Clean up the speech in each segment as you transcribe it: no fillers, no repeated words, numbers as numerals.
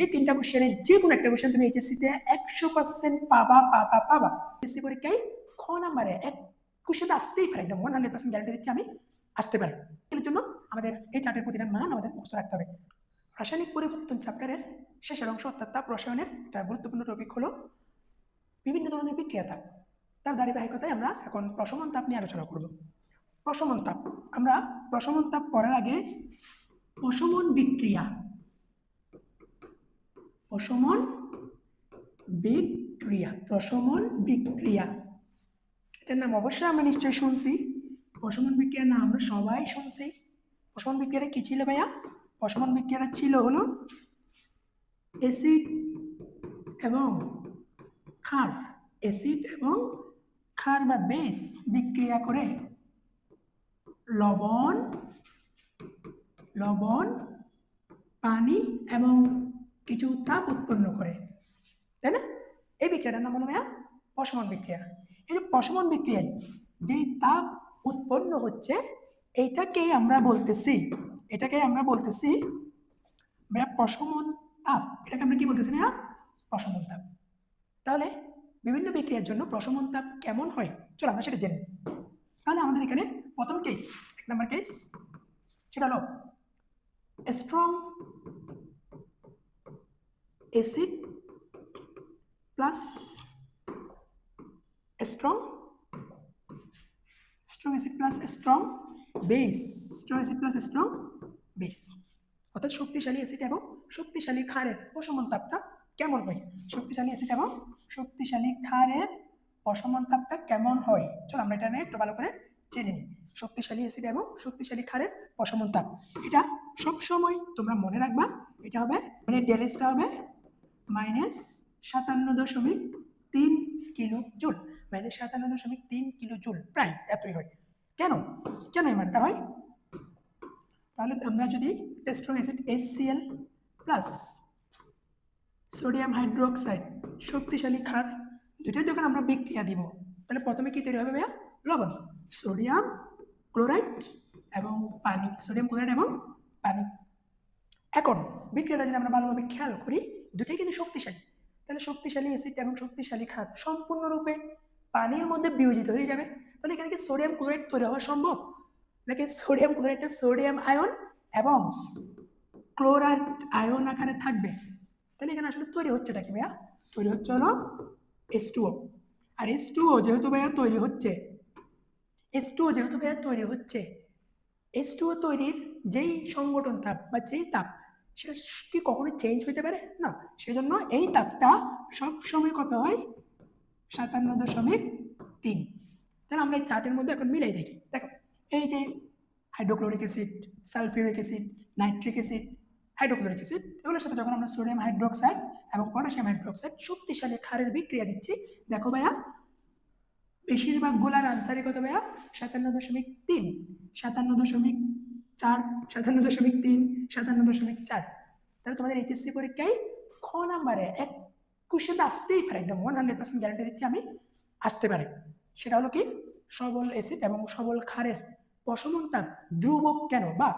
এই তিনটা কোশ্চেনের যে কোনো একটা কোশ্চেন তুমি এইচএসসিতে 100% পাবা পাবা পাবা। এইচএসসি পরীক্ষায় খ নাম্বারে এক কোশ্চেন আসতেই পারে, একদম 100% গ্যারান্টি দিচ্ছি আমি, আসতে পারে। এর জন্য আমাদের এই চার্টের প্রতিটা মান আমাদের মুখস্থ রাখতে হবে। রাসায়নিক পরিবর্তন চ্যাপ্টারের শেষের অংশ অর্থাৎ তাপ রসায়নের একটা গুরুত্বপূর্ণ টপিক হলো বিভিন্ন ধরনের বিক্রিয়া তাপ। তার ধারাবাহিকতায় আমরা এখন প্রশমন তাপ নিয়ে আলোচনা করব। প্রশমন তাপ, আমরা প্রশমন তাপ পড়ার আগে প্রশমন বিক্রিয়া, প্রশমন বিক্রিয়া, প্রশমন বিক্রিয়া, এটার নাম অবশ্যই আমরা নিশ্চয়ই শুনছি। প্রশমন বিক্রিয়ার নাম আমরা সবাই শুনছি। প্রশমন বিক্রিয়াটা কি ছিল ভাইয়া? প্রশমন বিক্রিয়াটা ছিল হলো অ্যাসিড এবং ক্ষার, অ্যাসিড এবং ক্ষার বা বেস বিক্রিয়া করে লবণ, লবণ, পানি এবং কিছু তাপ উৎপন্ন করে, তাই না? এই বিক্রিয়াটার নাম হলো ভাইয়া প্রশমন বিক্রিয়া। এই যে প্রশমন বিক্রিয়ায় যেই তাপ উৎপন্ন হচ্ছে এটাকে আমরা বলতেছি ভাইয়া প্রশমন তাপ। এটাকে আমরা কি বলতেছি না? প্রশমন তাপ। তাহলে বিভিন্ন বিক্রিয়ার জন্য প্রশমন তাপ কেমন হয় চলো আমরা সেটা জেনে। তাহলে আমাদের এখানে প্রথম কেস, এক নম্বর কেস, সেটা হলো strong acid plus strong acid plus strong base, strong acid plus strong base, অর্থাৎ শক্তিশালী অ্যাসিড এবং শক্তিশালী ক্ষারের প্রশমন তাপটা কেমন হয়। শক্তিশালী অ্যাসিড এবং শক্তিশালী ক্ষারের প্রশমন তাপটা কেমন হয় চলো আমরা এটা নিয়ে একটু ভালো করে জেনে নিই। শক্তিশালী অ্যাসিড এবং শক্তিশালী ক্ষারের প্রশমন তাপ, এটা সবসময় তোমরা মনে রাখবা, এটা হবে মানে ডেলেসটা হবে -57.3 কিলো জুল, -57.3 কিলো জুল, প্রায় এতই হয়। কেন কেন এই মানটা হয়? তাহলে আমরা যদি strong acid HCl plus sodium hydroxide শক্তিশালী ক্ষার দুটোই যখন আমরা বিক্রিয়া দিব তাহলে প্রথমে কি তৈরি হবে ভাইয়া? লবণ, সোডিয়াম ক্লোরাইড এবং পানি, সোডিয়াম ক্লোরাইড এবং পানি। এখন বিক্রিয়াটা যদি আমরা ভালোভাবে খেয়াল করি দুটোই কিন্তু শক্তিশালী, তাহলে শক্তিশালী অ্যাসিড এবং শক্তিশালী ক্ষার সম্পূর্ণরূপে পানির মধ্যে বিয়োজিত হয়ে যাবে। তাহলে এখানে কি সোডিয়াম ক্লোরাইড তৈরি হওয়া সম্ভব? নাকি সোডিয়াম ক্লোরাইডটা সোডিয়াম আয়ন এবং ক্লোরাইড আয়ন আকারে থাকবে? তাহলে এখানে আসলে তৈরি হচ্ছেটা কি ভাইয়া? তৈরি হচ্ছে হলো H2O। আর H2O যেহেতু ভাইয়া তৈরি হচ্ছে, H2O তৈরির যেই সংগঠন তাপ বা যেই তাপ সেটা কি কখনো চেঞ্জ হতে পারে না, সেজন্য এই তাপটা সবসময় কত হয়? 57.3। তাহলে আমরা এই চার্টের মধ্যে এখন মিলাই দেখি। দেখো এই যে hydrochloric acid, sulphuric acid, nitric acid, hydrochloric acid, এগুলোর সাথে যখন আমরা সোডিয়াম হাইড্রোক্সাইড এবং পটাশিয়াম হাইড্রোক্সাইড শক্তিশালী ক্ষারের বিক্রিয়া দিচ্ছি, দেখো ভাইয়া বেশিরভাগ গুলার আনসারই কত ভাইয়া? 57.3, 57.4, 57.3, 57.4। তাহলে তোমাদের এইচএসসি পরীক্ষায় খ নাম্বারে এক কোশ্চেন আসতেই পারে, একদম 100% গ্যারান্টি দিচ্ছি আমি, আসতে পারে। সেটা হলো কি সবল অ্যাসিড এবং সবল ক্ষারের প্রশমন তাপ ধ্রুবক কেন বা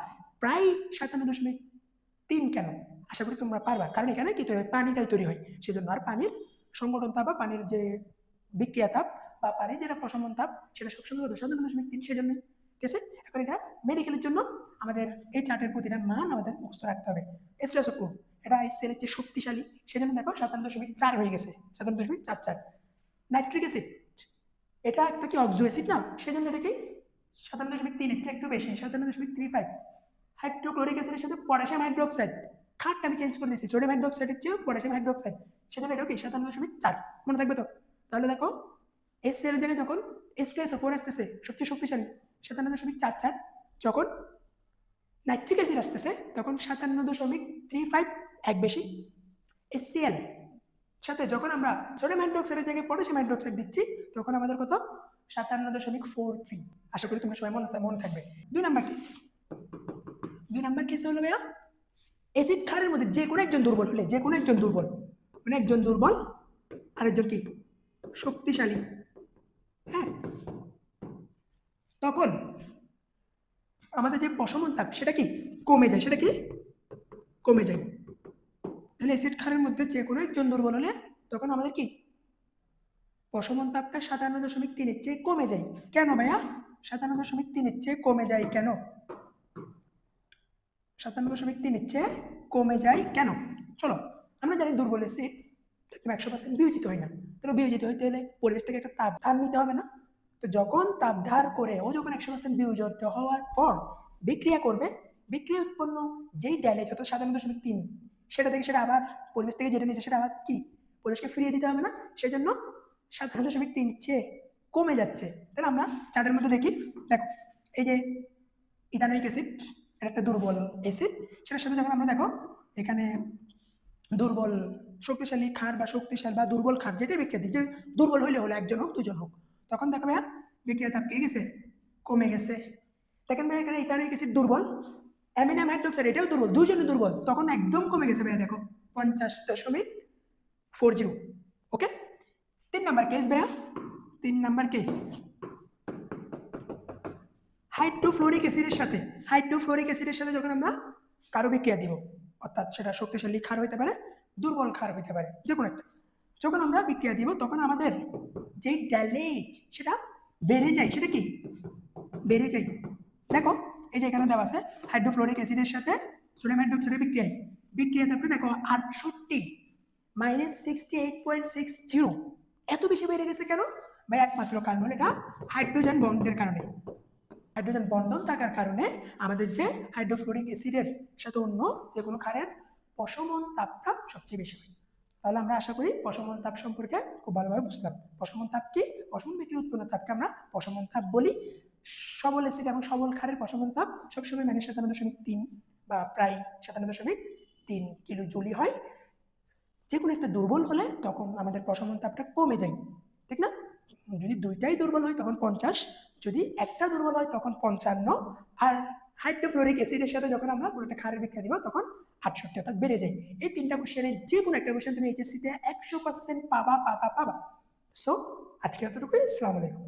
প্রায় 57.3 কেন? আশা করি তোমরা পারবা, কারণ এখানে কি তৈরি হয়? পানিটাই তৈরি হয়, সেজন্য। আর পানির সংগঠন তাপ বা পানির যে বিক্রিয়া তাপ বা পানির যেটা প্রশমন তাপ সেটা সবসময় 57.3, সেজন্য। ঠিক আছে, এখন এটা মেডিকেলের জন্য আমাদের এই চার্টের প্রতিটা মান আমাদের মুখস্থ রাখতে হবে। H2SO4 এটা HCl এর চেয়ে শক্তিশালী, সেজন্য দেখো 57.4 হয়ে গেছে, 57.44। নাইট্রিক অ্যাসিড এটা একটা কি অক্সো অ্যাসিড না, সেজন্য এটা কি 57.3 এর চেয়ে একটু বেশি, 57.35। হাইড্রোক্লোরিক অ্যাসিডের সাথে পটাশিয়াম হাইড্রোক্সাইড, খাটটা আমি চেঞ্জ করে দিয়েছি, সোডিয়াম হাইড্রোক্সাইডের চেয়ে পটাশিয়াম হাইড্রোক্সাইড, সেজন্য এটাও কি 57.4, মনে থাকবে তো? তাহলে দেখো HCl এর জায়গায় যখন H2SO4 আসতেছে সবচেয়ে শক্তিশালী 57.44, যখন নাইট্রিক অ্যাসিড আসতেছে তখন 57.35, এক বেশি। HCl সাথে যখন আমরা সোডিয়াম হাইড্রোক্সাইডের জায়গায় পটাশিয়াম হাইড্রোক্সাইড দিচ্ছি তখন আমাদের কত? 57.43। আশা করি তোমরা সবাই মনে থাকবে। 2 নাম্বার কেস হলো ভাইয়া অ্যাসিড ক্ষারের মধ্যে যে কোনো একজন দুর্বল হলে, যে কোনো একজন দুর্বল, মানে একজন দুর্বল আরেকজন কি শক্তিশালী, হ্যাঁ, তখন আমাদের যে প্রশমন তাপ সেটা কি কমে যায়, সেটা কি কমে যায়, তাহলে অ্যাসিড ক্ষারের মধ্যে যে কোনো একজন দুর্বল হলে তখন আমাদের কি প্রশমন তাপটা 57.3 চেয়ে কমে যায়। কেন ভাইয়া 57.3 চেয়ে কমে যায় কেন? 57.3 চেয়ে কমে যায় কেন? চলো, আমরা জানি দুর্বল অ্যাসিড একদম 100% বিয়োজিত হয় না। তাহলে বিয়োজিত হইতে হলে পরিবেশ থেকে একটা তাপ ধার নিতে হবে না? তো যখন তাপ ধার করে ও যখন 100% বিয়োজিত হওয়ার পর বিক্রিয়া করবে, বিক্রিয়া উৎপন্ন যেই ড্যালেজ অর্থাৎ 57.3 সেটা থেকে সেটা আবার পরিবেশ থেকে যেটা নিয়েছে সেটা আবার কি পরিবেশকে ফিরিয়ে দিতে হবে না? সেজন্য 57.3 চেয়ে কমে যাচ্ছে। তাহলে আমরা চার্টের মধ্যে দেখি, দেখো এই যে ইথানোয়িক অ্যাসিড এর একটা দুর্বল অ্যাসিড, সেটার সাথে যখন আমরা দেখো এখানে দুর্বল শক্তিশালী ক্ষার বা শক্তিশালী বা দুর্বল ক্ষার যেটাই বিক্রিয়া দিই, যে দুর্বল হইলে হলো একজন হোক দুজন হোক, তখন দেখো ভাইয়া বিক্রিয়া তাপ কে গেছে কমে গেছে। দেখেন ভাইয়া এখানে ইথানোয়িক অ্যাসিড দুর্বল, অ্যামিনিয়াম হাইড্রোক্সাইড এটাও দুর্বল, দুজনে দুর্বল, তখন একদম কমে গেছে ভাইয়া দেখো 50.40। ওকে, 3 নাম্বার কেস ভাইয়া, 3 নাম্বার কেস হাইড্রোফ্লোরিক অ্যাসিডের সাথে যখন আমরা কারো বিক্রিয়া দিব, অর্থাৎ সেটা শক্তিশালী ক্ষার হইতে পারে দুর্বল ক্ষার হইতে পারে যে কোনো একটা, যখন আমরা বিক্রিয়া দিব তখন আমাদের যে ড্যালেজ সেটা বেড়ে যায়। সেটা কি বেড়ে যায়? দেখো এই যে এখানে দেওয়া আছে হাইড্রোফ্লোরিক অ্যাসিডের সাথে সোডিয়াম হাইড্রোক্সাইডের বিক্রিয়া তারপরে দেখো 68 -68.60 এত বেশি বেড়ে গেছে কেন ভাই? একমাত্র কারণ এটা হাইড্রোজেন বন্ডের কারণে। হাইড্রোজেন বন্ধন থাকার কারণে আমাদের যে হাইড্রোফ্লোরিক অ্যাসিডের সাথে অন্য যে কোনো ক্ষারের প্রশমন তাপটা সবচেয়ে বেশি হয়। তাহলে আমরা আশা করি প্রশমন তাপ সম্পর্কে খুব ভালোভাবে বুঝলাম। প্রশমন তাপ কি? প্রশমন বিক্রিয়া উৎপন্ন তাপকে আমরা প্রশমন তাপ বলি। সবল অ্যাসিড এবং সবল ক্ষারের প্রশমন তাপ সবসময় মানে 57.3 বা প্রায় 57.3 কিলো জুলি হয়। যে কোনো একটা দুর্বল হলে তখন আমাদের প্রশমন তাপটা কমে যায়, ঠিক না? যদি দুইটাই দুর্বল হয় তখন 50, যদি একটা দুর্বল হয় তখন 55, আর হাইড্রোফ্লোরিক অ্যাসিডের সাথে যখন আমরা পুরোটা ক্ষারের বিক্রিয়া দিব তখন 68, অর্থাৎ বেড়ে যায়। এই 3টা কোশ্চেনের যে কোনো একটা কোশ্চেন তুমি এইচএসসি তে 100% পাবা পাবা পাবা। সো আজকে এতটুকুই। আসসালামু আলাইকুম।